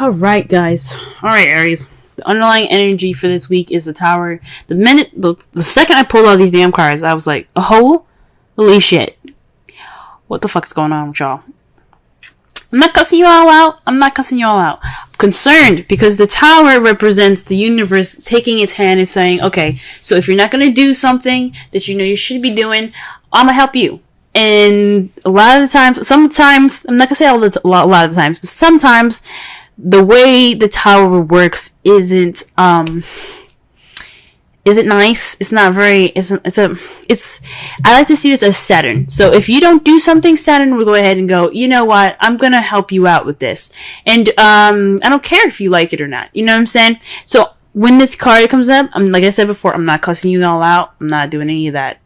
All right, guys. All right, Aries. The underlying energy for this week is the Tower. The second I pulled all these damn cards, I was like, oh, holy shit. What the fuck's going on with y'all? I'm not cussing you all out. I'm concerned because the Tower represents the universe taking its hand and saying, okay, so if you're not going to do something that you know you should be doing, I'm going to help you. And a lot of the times, sometimes, I'm not going to say a lot of the times, but sometimes the way the Tower works isn't nice. It's not very, I like to see this as Saturn. So if you don't do something, Saturn will go ahead and go, you know what, I'm going to help you out with this. And, I don't care if you like it or not. You know what I'm saying? So when this card comes up, like I said before, I'm not cussing you all out. I'm not doing any of that.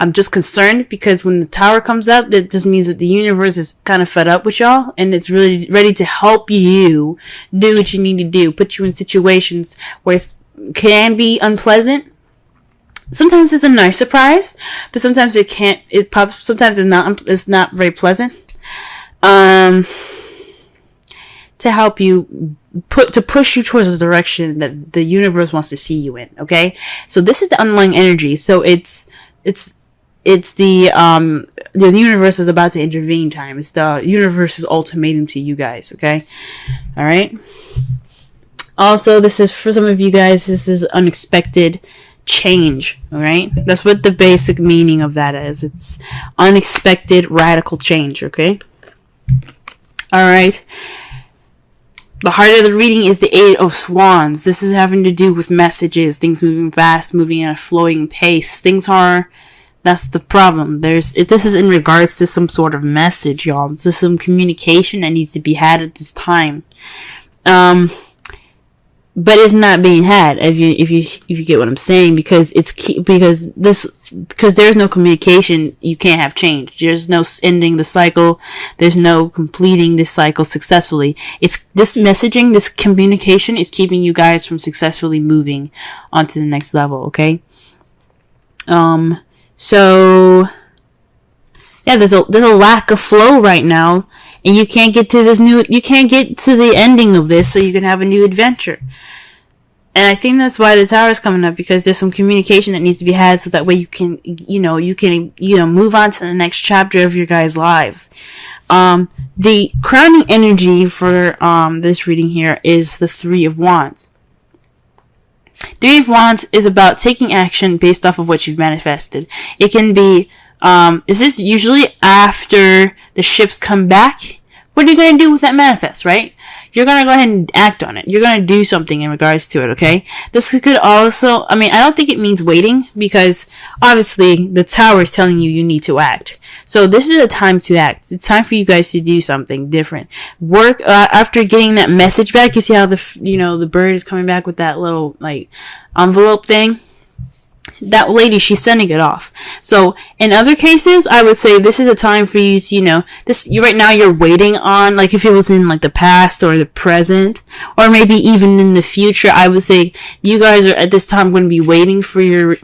I'm just concerned because when the Tower comes up, that just means that the universe is kind of fed up with y'all and it's really ready to help you do what you need to do, put you in situations where it can be unpleasant. Sometimes it's a nice surprise, but sometimes sometimes it's not very pleasant. To help you push you towards the direction that the universe wants to see you in, okay? So this is the underlying energy. So it's the universe is about to intervene time. It's the universe's ultimatum to you guys, okay? All right. Also, this is for some of you guys, this is unexpected change, all right? That's what the basic meaning of that is. It's unexpected radical change, okay? All right. The heart of the reading is the Eight of Wands. This is having to do with messages, things moving fast, moving at a flowing pace. That's the problem. This is in regards to some sort of message, y'all. There's some communication that needs to be had at this time. But it's not being had, if you get what I'm saying, because there's no communication, you can't have change. There's no ending the cycle. There's no completing this cycle successfully. It's this messaging, this communication is keeping you guys from successfully moving on to the next level, okay? So yeah, there's a lack of flow right now, and you can't get to the ending of this so you can have a new adventure. And I think that's why the Tower is coming up, because there's some communication that needs to be had so that way you can move on to the next chapter of your guys' lives. The crowning energy for this reading here is the Three of Wands. Three of Wands is about taking action based off of what you've manifested. It can be, is this usually after the ships come back? What are you going to do with that manifest, right? You're going to go ahead and act on it. You're going to do something in regards to it, okay? This could also, I don't think it means waiting, because obviously the Tower is telling you need to act. So this is a time to act. It's time for you guys to do something different. Work, after getting that message back, you see how the bird is coming back with that little, envelope thing? That lady, she's sending it off. So in other cases, I would say this is a time for you to, right now you're waiting on, if it was in the past or the present, or maybe even in the future, I would say you guys are at this time going to be waiting for your,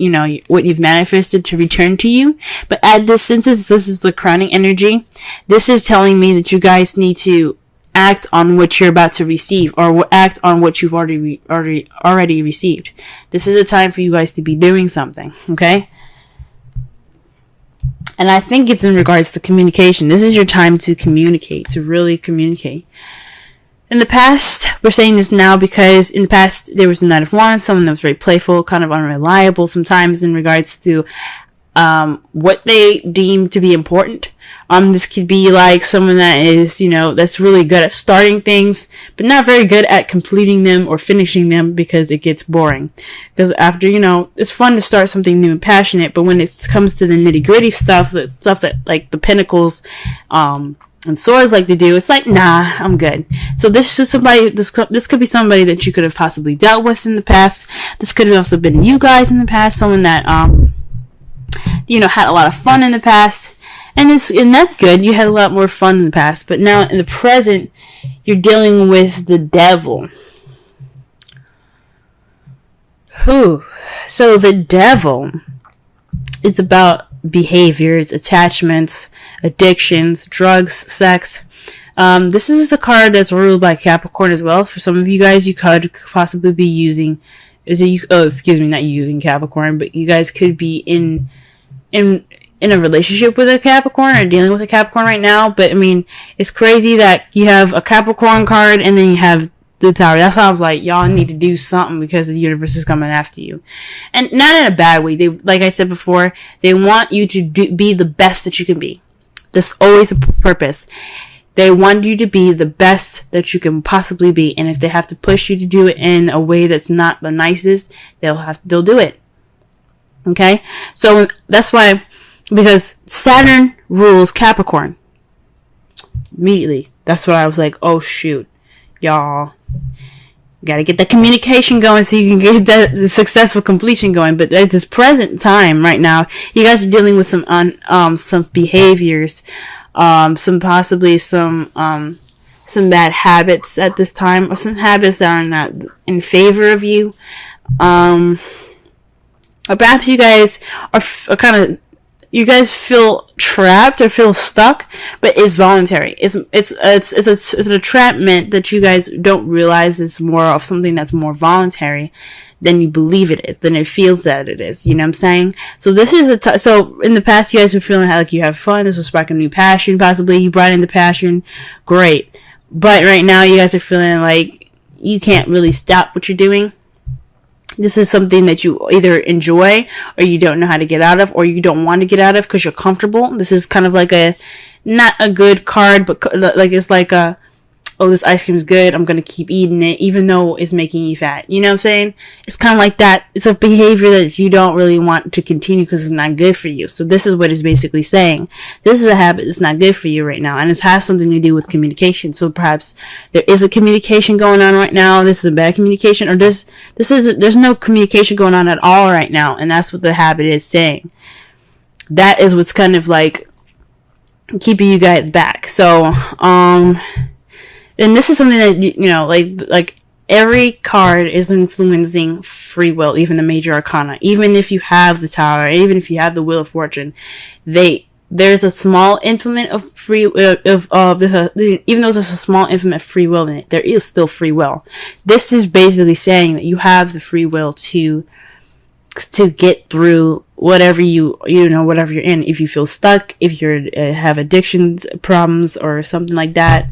what you've manifested to return to you. But since this is the crowning energy, this is telling me that you guys need to act on what you're about to receive, or act on what you've already received. This is a time for you guys to be doing something, okay? And I think it's in regards to communication. This is your time to communicate, to really communicate. In the past, we're saying this now because in the past there was the Knight of Wands, someone that was very playful, kind of unreliable sometimes in regards to what they deem to be important. This could be like someone that is, that's really good at starting things, but not very good at completing them or finishing them, because it gets boring. Because after, it's fun to start something new and passionate, but when it comes to the nitty gritty stuff that like the Pentacles, and Swords like to do, it's like, nah, I'm good. So this is somebody, this could be somebody that you could have possibly dealt with in the past. This could have also been you guys in the past, someone that, had a lot of fun in the past. And that's good. You had a lot more fun in the past. But now in the present, you're dealing with the Devil. So the Devil, it's about behaviors, attachments, addictions, drugs, sex, This is a card that's ruled by Capricorn as well. For some of you guys, you could possibly be using, not using Capricorn, but you guys could be in a relationship with a Capricorn or dealing with a Capricorn right now. But I mean, it's crazy that you have a Capricorn card and then you have the Tower. That's why I was like, y'all need to do something because the universe is coming after you, and not in a bad way. They, like I said before, they want you to be the best that you can be. That's always the purpose. They want you to be the best that you can possibly be, and if they have to push you to do it in a way that's not the nicest, they'll do it. Okay, so that's why, because Saturn rules Capricorn. Immediately, that's what I was like, oh shoot, y'all gotta get the communication going so you can get the successful completion going. But at this present time right now, you guys are dealing with some behaviors, some bad habits at this time, or some habits that are not in favor of you, or perhaps you guys are kind of, you guys feel trapped or feel stuck, but it's voluntary. It's an entrapment that you guys don't realize is more of something that's more voluntary than you believe it is, than it feels that it is. You know what I'm saying? So this is so in the past, you guys were feeling like you have fun. This will spark a new passion. Possibly you brought in the passion. Great. But right now you guys are feeling like you can't really stop what you're doing. This is something that you either enjoy or you don't know how to get out of, or you don't want to get out of because you're comfortable. This is kind of like not a good card, but like it's like oh, this ice cream is good, I'm going to keep eating it even though it's making you fat. You know what I'm saying? It's kind of like that. It's a behavior that you don't really want to continue because it's not good for you. So this is what it's basically saying. This is a habit that's not good for you right now, and it has something to do with communication. So perhaps there is a communication going on right now. This is a bad communication, or there's no communication going on at all right now, and that's what the habit is saying. That is what's kind of like keeping you guys back. So, and this is something that, you know, like every card is influencing free will, even the major arcana. Even if you have the Tower, even if you have the Wheel of Fortune, there's a small increment of free even though there's a small increment of free will in it, there is still free will. This is basically saying that you have the free will to get through whatever whatever you're in. If you feel stuck, if you have addictions problems or something like that,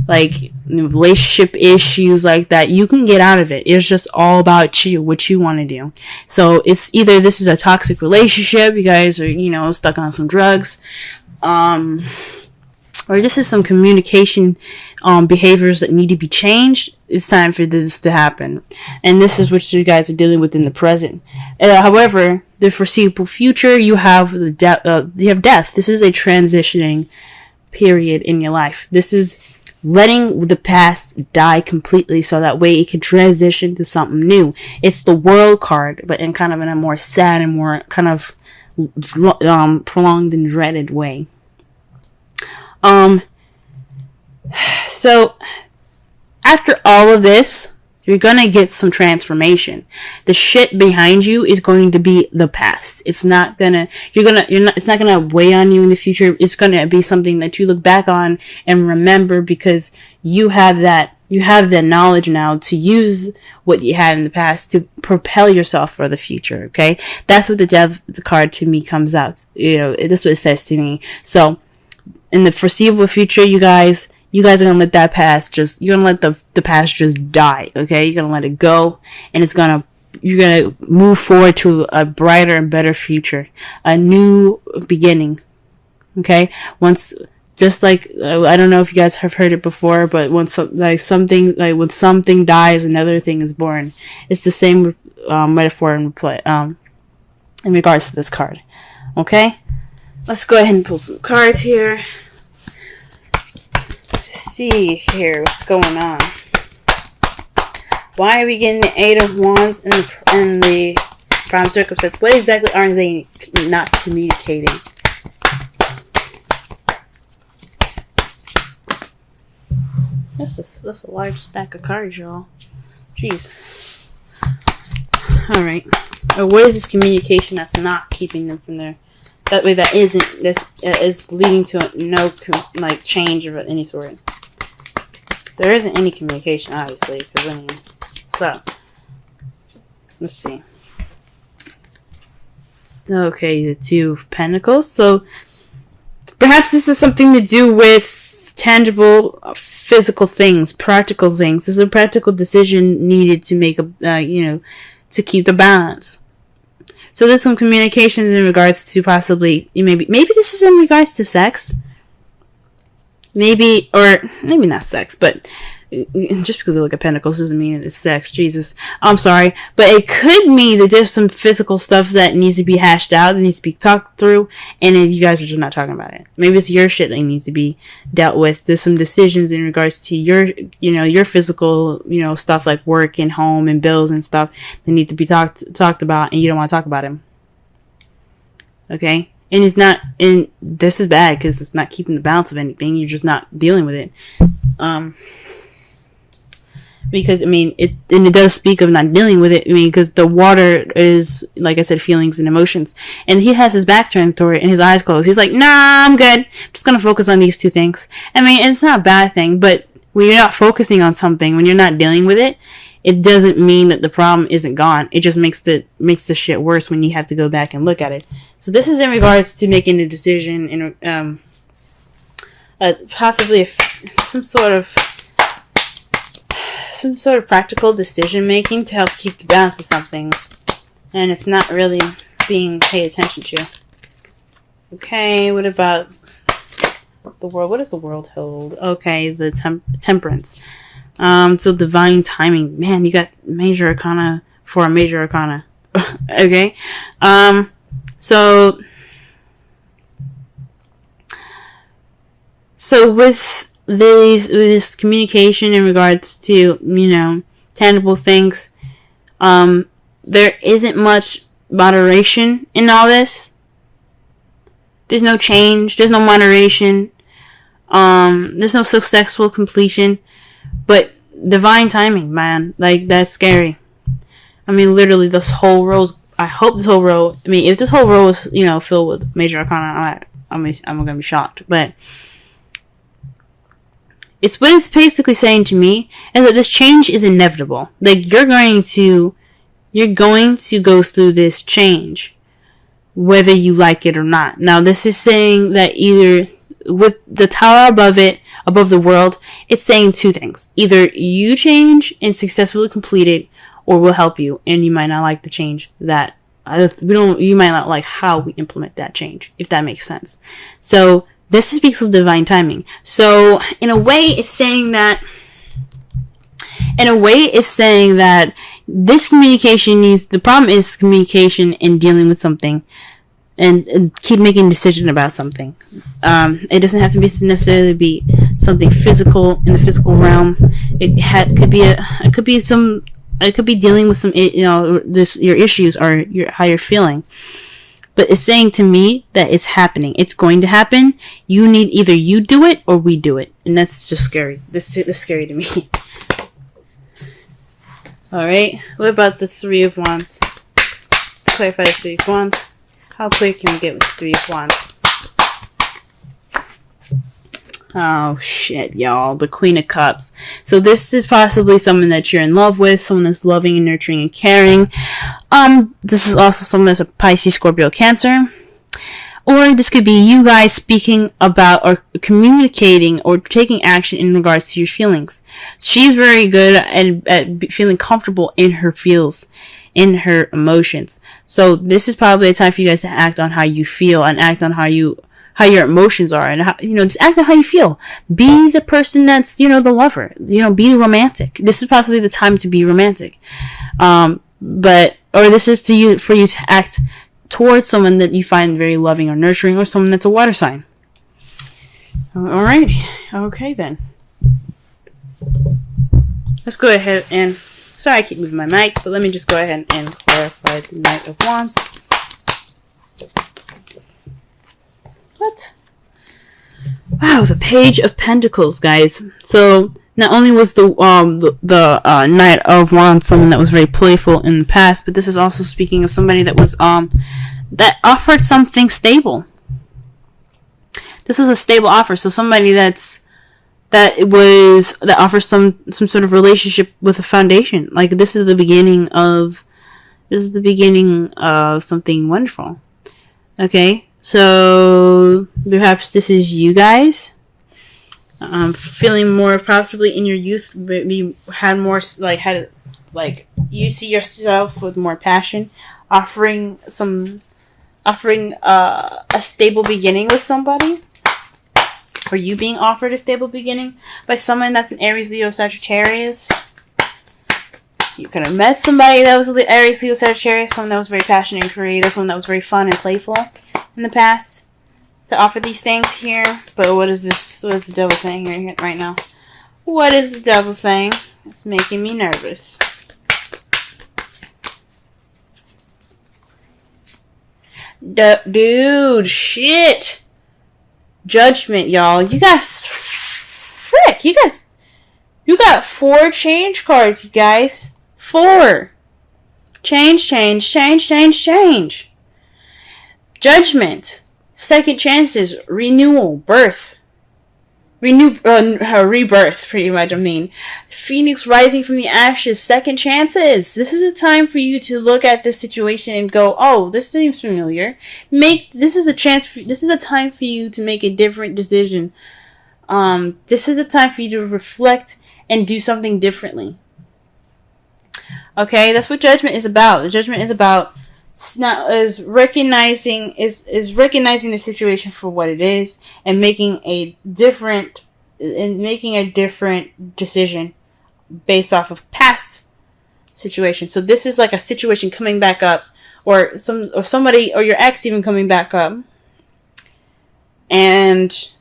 like relationship issues like that, you can get out of it. It's just all about you, what you want to do. So it's either this is a toxic relationship, you guys are stuck on some drugs, or this is some communication behaviors that need to be changed. It's time for this to happen, and this is what you guys are dealing with in the present. However, the foreseeable future, you have death. This is a transitioning period in your life. This is letting the past die completely so that way it can transition to something new. It's the World card, but in kind of in a more sad and more kind of prolonged and dreaded way. So after all of this, you're gonna get some transformation. The shit behind you is going to be the past. It's not gonna weigh on you in the future. It's gonna be something that you look back on and remember, because you have that knowledge now to use what you had in the past to propel yourself for the future. Okay, that's what the Death card to me comes out. That's what it says to me. So in the foreseeable future, you guys are gonna let that past you're gonna let the past just die. Okay, you're gonna let it go, and you're gonna move forward to a brighter and better future, a new beginning. Okay, just like I don't know if you guys have heard it before, but when something dies, another thing is born. It's the same metaphor in regards to this card. Okay, let's go ahead and pull some cards here. See here what's going on. Why are we getting the Eight of Wands in the prime circumstance? What exactly are they not communicating? That's a large stack of cards, y'all. Jeez. All right. Or what is this communication that's not keeping them from there? That way, that is leading to no change of any sort. There isn't any communication, obviously, because I mean, so let's see. Okay, the Two of Pentacles. So perhaps this is something to do with tangible, physical things, practical things. There's a practical decision needed to make to keep the balance. So there's some communication in regards to possibly maybe this is in regards to sex. Maybe not sex, but just because I look at pentacles doesn't mean it's sex. Jesus, I'm sorry, but it could mean that there's some physical stuff that needs to be hashed out, that needs to be talked through, and then you guys are just not talking about it. Maybe it's your shit that needs to be dealt with. There's some decisions in regards to your physical, stuff like work and home and bills and stuff that need to be talked about, and you don't want to talk about them. Okay. And this is bad because it's not keeping the balance of anything. You're just not dealing with it. Because, it does speak of not dealing with it. Because the water is, like I said, feelings and emotions. And he has his back turned toward it and his eyes closed. He's like, nah, I'm good. I'm just going to focus on these two things. It's not a bad thing, but when you're not focusing on something, when you're not dealing with it, it doesn't mean that the problem isn't gone. It just makes the shit worse when you have to go back and look at it. So this is in regards to making a decision in possibly some sort of practical decision making to help keep the balance of something, and it's not really being paid attention to. Okay, what about the world? What does the world hold? Okay, the temperance. So divine timing. Man, you got major arcana for a major arcana. Okay. So with this communication in regards to, tangible things, there isn't much moderation in all this. There's no change. There's no moderation. There's no successful completion. But divine timing, man, like that's scary. Literally, this whole row. I hope this whole row. If this whole row is filled with major arcana, I'm gonna be shocked. But it's what it's basically saying to me is that this change is inevitable. Like you're going to go through this change, whether you like it or not. Now, this is saying that either with the tower above the world, it's saying two things. Either you change and successfully complete it, or we'll help you, and you might not like the change that you might not like how we implement that change, if that makes sense. So this speaks of divine timing. So in a way, it's saying that this communication the problem is communication and dealing with something. And keep making a decision about something. It doesn't have to necessarily be something physical in the physical realm. It could be dealing with some your issues or how you're feeling. But it's saying to me that it's happening. It's going to happen. Either you do it or we do it, and that's just scary. This is scary to me. All right. What about the Three of Wands? Let's clarify the Three of Wands. How quick can we get with the Three of Wands? Oh, shit, y'all. The Queen of Cups. So this is possibly someone that you're in love with, someone that's loving and nurturing and caring. This is also someone that's a Pisces, Scorpio, Cancer. Or this could be you guys speaking about or communicating or taking action in regards to your feelings. She's very good at feeling comfortable in her feels, in her emotions. So this is probably a time for you guys to act on how you feel and act on how your emotions are, and how, just act on how you feel. Be the person that's, the lover, be romantic. This is possibly the time to be romantic. Or this is for you to act towards someone that you find very loving or nurturing, or someone that's a water sign. Alrighty. Okay then. Let's go ahead and, sorry I keep moving my mic, but let me just go ahead and clarify the Knight of Wands. What? Wow, the Page of Pentacles, guys. So not only was the Knight of Wands someone that was very playful in the past, but this is also speaking of somebody that was that offered something stable. This was a stable offer, so somebody that's that offers some sort of relationship with a foundation. Like this is the beginning of something wonderful. Okay, so perhaps this is you guys. Feeling more possibly in your youth, maybe you see yourself with more passion, offering a stable beginning with somebody, or you being offered a stable beginning by someone that's an Aries, Leo, Sagittarius. You could have met somebody that was Aries, Leo, Sagittarius, someone that was very passionate and creative, someone that was very fun and playful in the past, to offer these things here. But what is this? What is the devil saying right now? What is the devil saying? It's making me nervous. Dude, shit. Judgment, y'all. You got 4 change cards, you guys. 4. Change. Judgment. Second chances. Renewal. Birth. Rebirth, pretty much, I mean. Phoenix rising from the ashes. Second chances. This is a time for you to look at this situation and go, oh, this seems familiar. This is a time for you to make a different decision. This is a time for you to reflect and do something differently. Okay, that's what judgment is about. The judgment is about recognizing the situation for what it is and making a different decision based off of past situations. So this is like a situation coming back up, or somebody or your ex even coming back up, and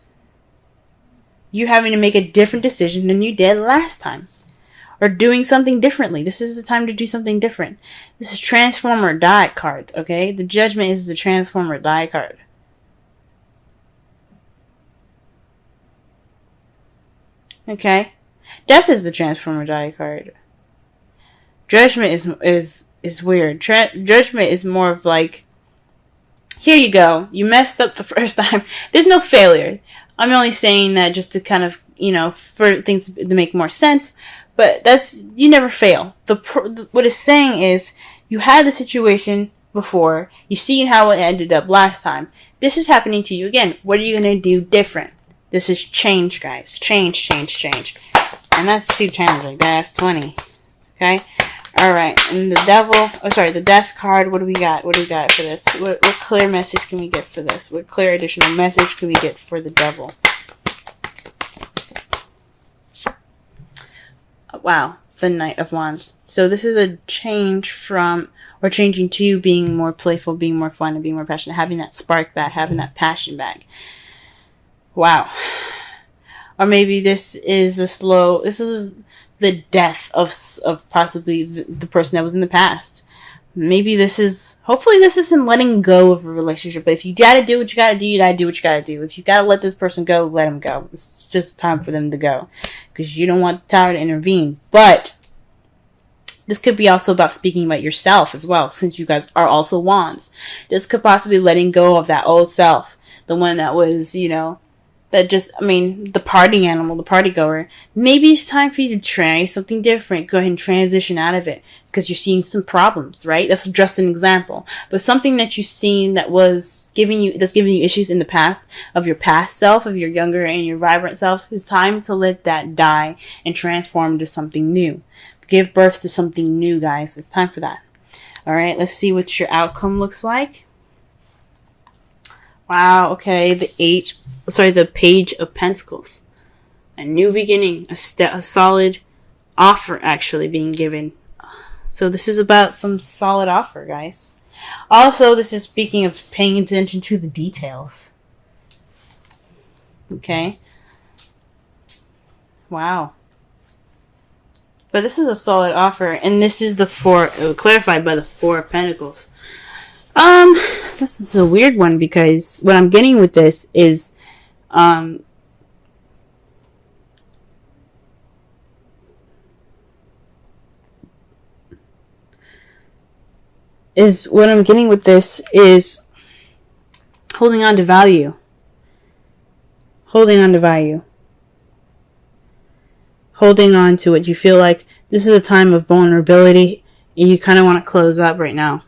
you having to make a different decision than you did last time. Or doing something differently. This is the time to do something different. This is transform or die card, okay? The judgment is the transform or die card. Okay? Death is the transform or die card. Judgment is weird. Judgment is more of like, here you go. You messed up the first time. There's no failure. I'm only saying that just to kind of, for things to make more sense. But you never fail. What it's saying is, you had the situation before, you seen how it ended up last time. This is happening to you again. What are you going to do different? This is change, guys. Change. And that's 2 times like that. That's 20. Okay? Alright. And the death card, what do we got? What do we got for this? What clear message can we get for this? What clear additional message can we get for the devil? Wow, the Knight of Wands. So this is a change changing to being more playful, being more fun, and being more passionate, having that spark back, having that passion back. Wow. Or maybe this is the death of possibly the person that was in the past. Hopefully this isn't letting go of a relationship. But if you gotta do what you gotta do, you gotta do what you gotta do. If you gotta let this person go, let them go. It's just time for them to go. Because you don't want the tower to intervene. But this could be also about speaking about yourself as well, since you guys are also wands. This could possibly be letting go of that old self. The one that was, the party animal, the party goer. Maybe it's time for you to try something different. Go ahead and transition out of it. Because you're seeing some problems, right? That's just an example. But something that you've seen that's giving you issues in the past, of your past self, of your younger and your vibrant self, it's time to let that die and transform into something new. Give birth to something new, guys. It's time for that. Alright, let's see what your outcome looks like. Wow, okay. The Page of Pentacles. A new beginning. A solid offer actually being given. So this is about some solid offer, guys. Also, this is speaking of paying attention to the details. Okay. Wow. But this is a solid offer. And this is clarified by the 4 of Pentacles. This is a weird one, because what I'm getting with this is, holding on to value. holding on to it. You feel like this is a time of vulnerability and you kind of want to close up right now.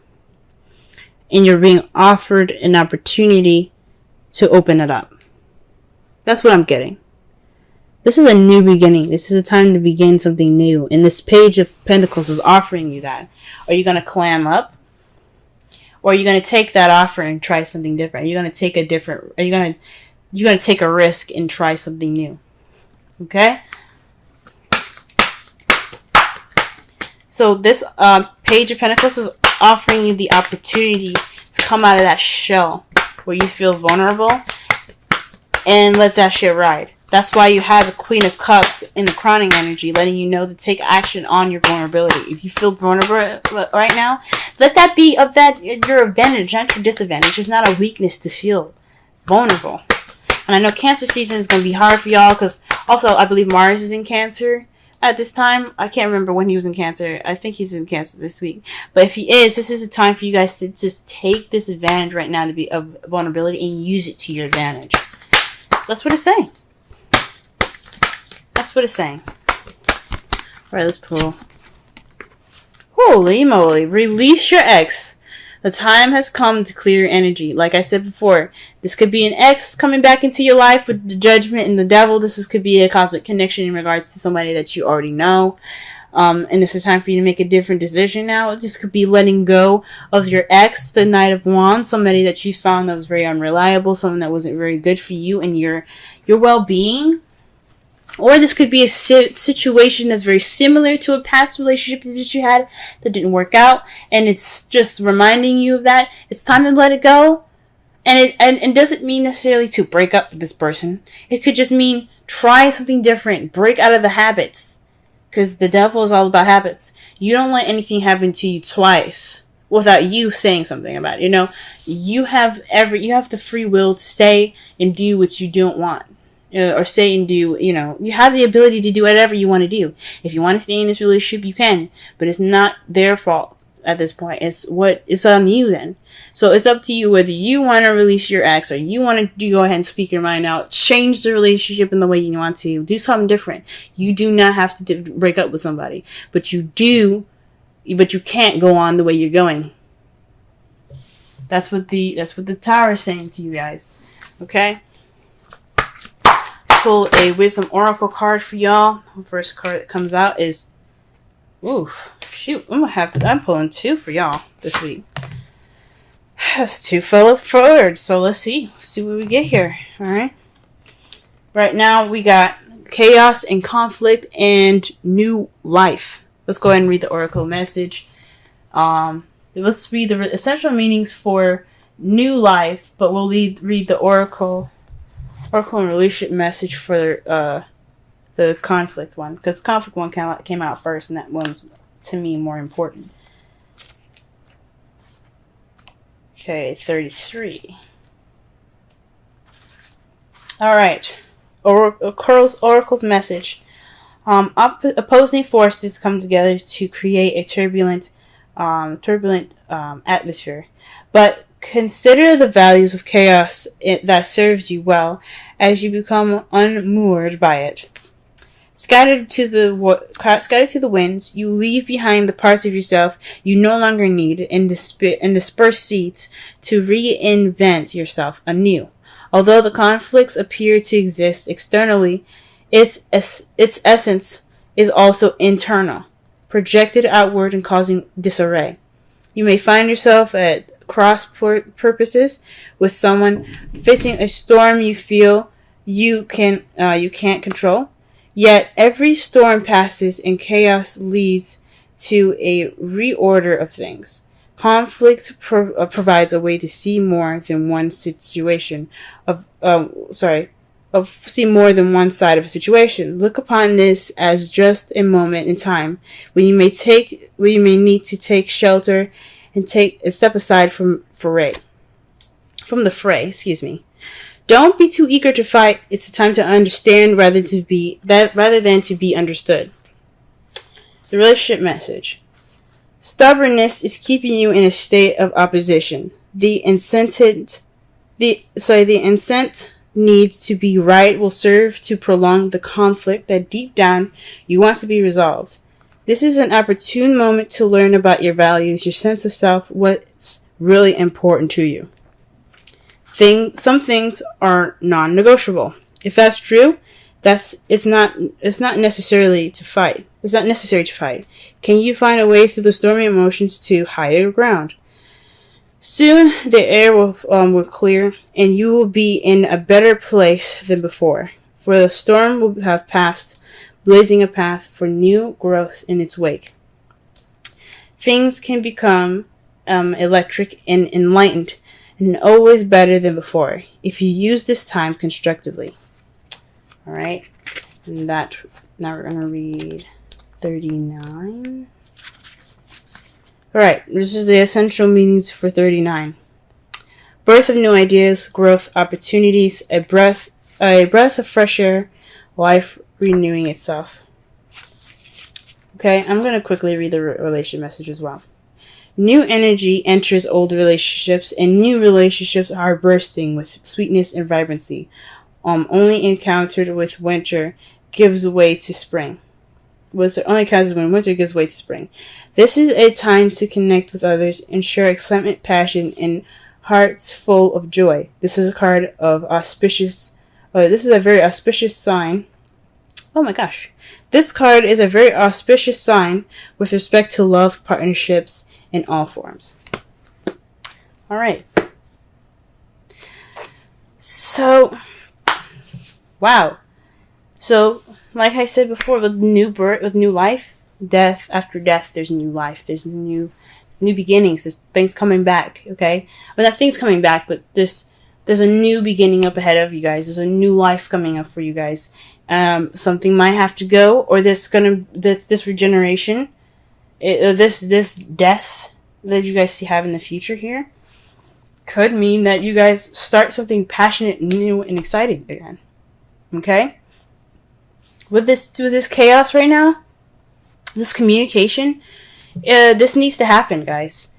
And you're being offered an opportunity to open it up. That's what I'm getting. This is a new beginning. This is a time to begin something new. And this Page of Pentacles is offering you that. Are you going to clam up? Or are you going to take that offer and try something different? Are you going to take you're going to take a risk and try something new? Okay? So this Page of Pentacles is offering you the opportunity to come out of that shell where you feel vulnerable and let that shit ride. That's why you have the Queen of Cups in the crowning energy, letting you know to take action on your vulnerability. If you feel vulnerable right now, let that be your advantage, not your disadvantage. It's not a weakness to feel vulnerable. And I know Cancer season is going to be hard for y'all because also I believe Mars is in Cancer at this time. I can't remember when he was in Cancer. I think he's in Cancer this week. But if he is, this is a time for you guys to just take this advantage right now to be of vulnerability and use it to your advantage. That's what it's saying. That's what it's saying. Alright, let's pull. Holy moly. Release your ex. The time has come to clear your energy. Like I said before, this could be an ex coming back into your life with the Judgment and the Devil. Could be a cosmic connection in regards to somebody that you already know. And this is time for you to make a different decision now. This could be letting go of your ex, the Knight of Wands, somebody that you found that was very unreliable, someone that wasn't very good for you and your well-being. Or this could be a situation that's very similar to a past relationship that you had that didn't work out. And it's just reminding you of that. It's time to let it go. And it doesn't mean necessarily to break up with this person. It could just mean try something different. Break out of the habits. Because the devil is all about habits. You don't let anything happen to you twice without you saying something about it. You know, you have the free will to say and do what you don't want. Or say and do, you have the ability to do whatever you want to do. If you want to stay in this relationship, you can. But it's not their fault at this point. It's on you then. So it's up to you whether you want to release your ex or you want to go ahead and speak your mind out. Change the relationship in the way you want to. Do something different. You do not have to break up with somebody. But you can't go on the way you're going. That's what the Tower is saying to you guys. Okay? Pull a Wisdom Oracle card for y'all. The first card that comes out is, I'm pulling 2 for y'all this week. That's 2 fell forward. So let's see what we get here. All right. Right now we got chaos and conflict and new life. Let's go ahead and read the Oracle message. Let's read the essential meanings for new life, but we'll read the Oracle and relationship message for the conflict one, because conflict one came out first, and that one's to me more important. Okay, 33. All right, Oracle's message. Opposing forces come together to create a turbulent atmosphere, but consider the values of chaos that serves you well as you become unmoored by it. Scattered to the winds, you leave behind the parts of yourself you no longer need and disperse seeds to reinvent yourself anew. Although the conflicts appear to exist externally, its essence is also internal, projected outward and causing disarray. You may find yourself at cross purposes with someone facing a storm you feel you can't control. Yet every storm passes and chaos leads to a reorder of things. Conflict provides a way to see more than one situation see more than one side of a situation. Look upon this as just a moment in time when you may need to take shelter and take a step aside from the fray. Excuse me. Don't be too eager to fight. It's a time to understand rather than to be understood. The relationship message. Stubbornness is keeping you in a state of opposition. The incensed need to be right will serve to prolong the conflict that deep down you want to be resolved. This is an opportune moment to learn about your values, your sense of self, what's really important to you. Some things are non-negotiable. If that's true, it's not necessarily to fight. It's not necessary to fight. Can you find a way through the stormy emotions to higher ground? Soon the air will clear, and you will be in a better place than before. For the storm will have passed, blazing a path for new growth in its wake. Things can become electric and enlightened, and always better than before, if you use this time constructively. All right, and now we're going to read 39. All right, this is the essential meanings for 39. Birth of new ideas, growth, opportunities, a breath of fresh air, life renewing itself. Okay, I'm going to quickly read the relation message as well. New energy enters old relationships, and new relationships are bursting with sweetness and vibrancy. Only encountered with winter gives way to spring. Only encounters when winter gives way to spring. This is a time to connect with others and share excitement, passion, and hearts full of joy. This is a card of auspicious. This is a very auspicious sign. Oh my gosh. This card is a very auspicious sign with respect to love, partnerships, in all forms. All right. So, wow. So, like I said before, with new birth, with new life, death after death, there's new life. There's new beginnings. There's things coming back. Okay, well, not things coming back, but there's a new beginning up ahead of you guys. There's a new life coming up for you guys. Something might have to go, or this regeneration, this death that you guys have in the future here, could mean that you guys start something passionate, new, and exciting again. Okay. With this chaos right now, this communication, this needs to happen, guys.